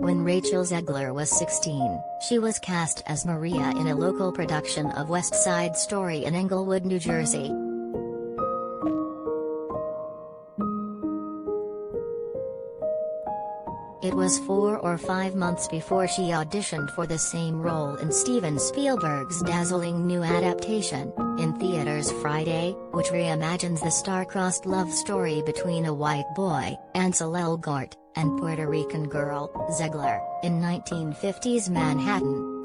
When Rachel Zegler was 16, she was cast as Maria in a local production of West Side Story in Englewood, New Jersey. It was 4 or 5 months before she auditioned for the same role in Steven Spielberg's dazzling new adaptation, in theaters Friday, which reimagines the star-crossed love story between a white boy, Ansel Elgort, and Puerto Rican girl, Zegler, in 1950s Manhattan.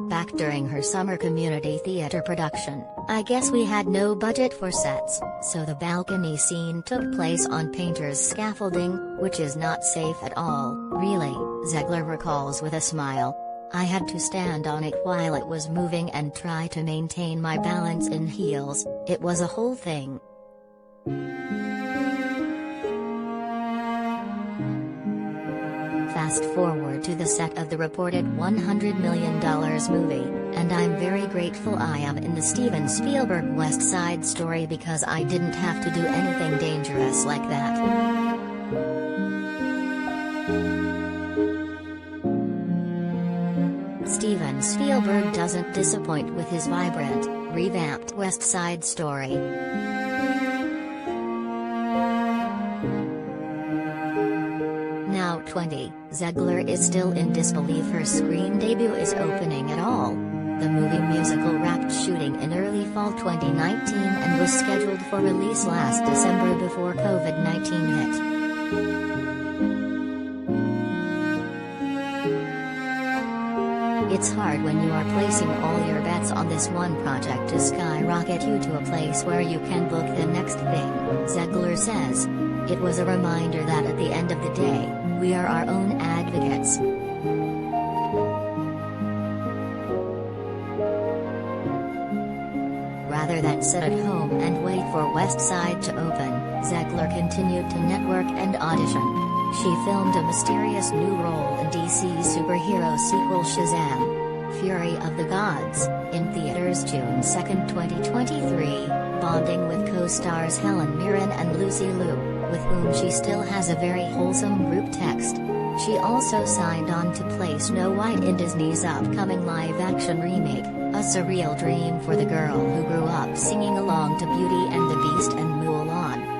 Back during her summer community theater production, I guess we had no budget for sets, so the balcony scene took place on painter's scaffolding, which is not safe at all, really, Zegler recalls with a smile. I had to stand on it while it was moving and try to maintain my balance in heels. It was a whole thing. Fast forward to the set of the reported $100 million movie, and I'm very grateful I am in the Steven Spielberg West Side Story because I didn't have to do anything dangerous like that. Steven Spielberg doesn't disappoint with his vibrant, revamped West Side Story. Now 20, Zegler is still in disbelief her screen debut is opening at all. The movie musical wrapped shooting in early fall 2019 and was scheduled for release last December before COVID-19 hit. It's hard when you are placing all your bets on this one project to skyrocket you to a place where you can book the next thing, Zegler says. It was a reminder that at the end of the day, we are our own advocates. Rather than sit at home and wait for West Side to open, Zegler continued to network and audition. She filmed a mysterious new role in DC's superhero sequel Shazam! Fury of the Gods, in theaters June 2, 2023, bonding with co-stars Helen Mirren and Lucy Liu, with whom she still has a very wholesome group text. She also signed on to play Snow White in Disney's upcoming live-action remake, a surreal dream for the girl who grew up singing along to Beauty and the Beast and Mulan.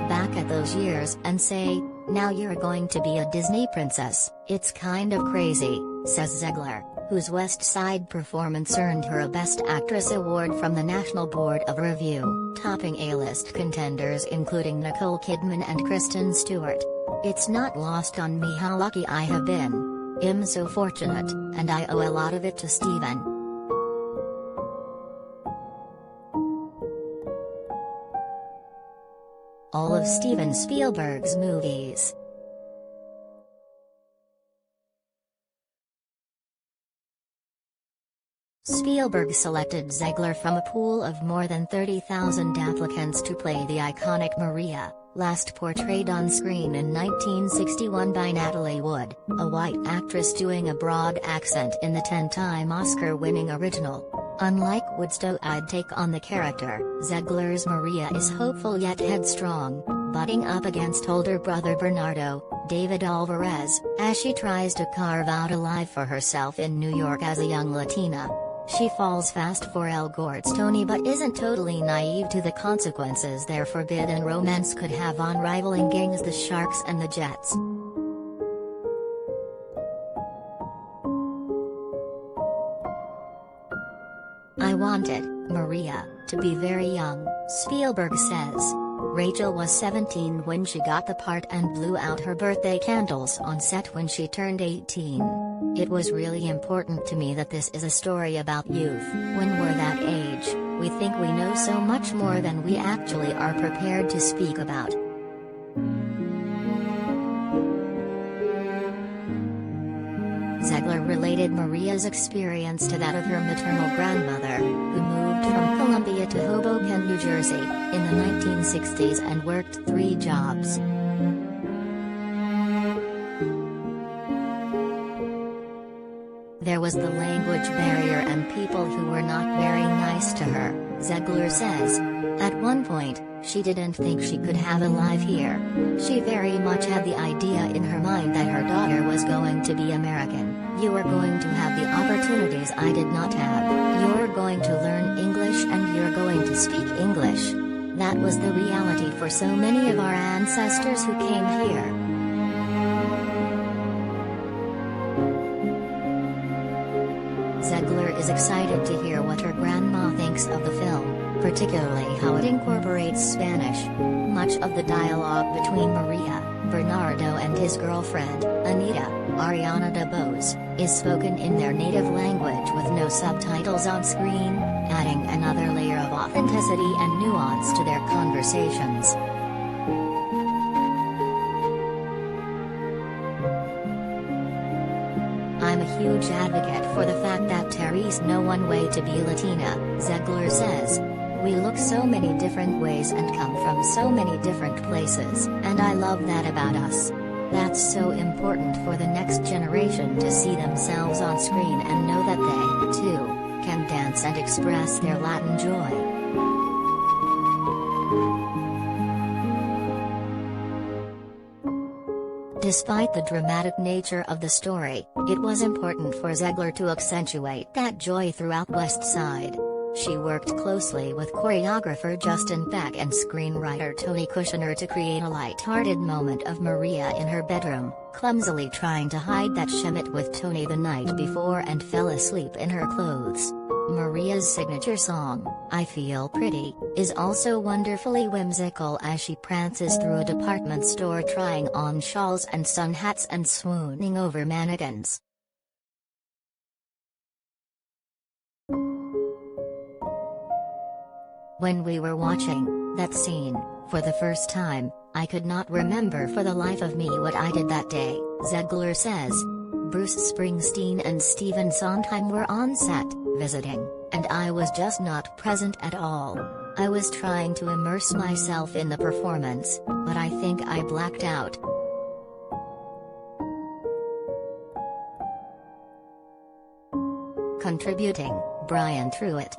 Back at those years and say, now you're going to be a Disney princess, it's kind of crazy, says Zegler, whose West Side performance earned her a Best Actress award from the National Board of Review, topping A-list contenders including Nicole Kidman and Kristen Stewart. It's not lost on me how lucky I have been. I'm so fortunate, and I owe a lot of it to Steven. All of Steven Spielberg's movies. Spielberg selected Zegler from a pool of more than 30,000 applicants to play the iconic Maria, last portrayed on screen in 1961 by Natalie Wood, a white actress doing a broad accent in the 10-time Oscar-winning original. Unlike Wood's doe-eyed take on the character, Zegler's Maria is hopeful yet headstrong, butting up against older brother Bernardo, David Alvarez, as she tries to carve out a life for herself in New York as a young Latina. She falls fast for Elgort's Tony but isn't totally naive to the consequences their forbidden romance could have on rivaling gangs the Sharks and the Jets. I wanted Maria to be very young, Spielberg says. Rachel was 17 when she got the part and blew out her birthday candles on set when she turned 18. It was really important to me that this is a story about youth. When we're that age, we think we know so much more than we actually are prepared to speak about. Zegler related Maria's experience to that of her maternal grandmother, who moved from Columbia to Hoboken, New Jersey, in the 1960s and worked 3 jobs. There There was the language barrier and people who were not very nice to her, Zegler says. At one point, she didn't think she could have a life here. She very much had the idea in her mind that her daughter was going to be American. You are going to have the opportunities I did not have. You're going to learn English and you're going to speak English. That was the reality for so many of our ancestors who came here. Zegler is excited to hear what her grandma thinks of the film, particularly how it incorporates Spanish. Much of the dialogue between Maria, Bernardo and his girlfriend, Anita, Ariana DeBose, is spoken in their native language with no subtitles on screen, adding another layer of authenticity and nuance to their conversations. I'm a huge advocate for the fact that there's no one way to be Latina, Zegler says. We look so many different ways and come from so many different places, and I love that about us. That's so important for the next generation to see themselves on screen and know that they, too, can dance and express their Latin joy. Despite the dramatic nature of the story, it was important for Zegler to accentuate that joy throughout West Side. She worked closely with choreographer Justin Beck and screenwriter Tony Kushner to create a light-hearted moment of Maria in her bedroom, clumsily trying to hide that she met with Tony the night before and fell asleep in her clothes. Maria's signature song, I Feel Pretty, is also wonderfully whimsical as she prances through a department store trying on shawls and sun hats and swooning over mannequins. When we were watching that scene, for the first time, I could not remember for the life of me what I did that day, Zegler says. Bruce Springsteen and Stephen Sondheim were on set, visiting, and I was just not present at all. I was trying to immerse myself in the performance, but I think I blacked out. Contributing, Brian Truitt.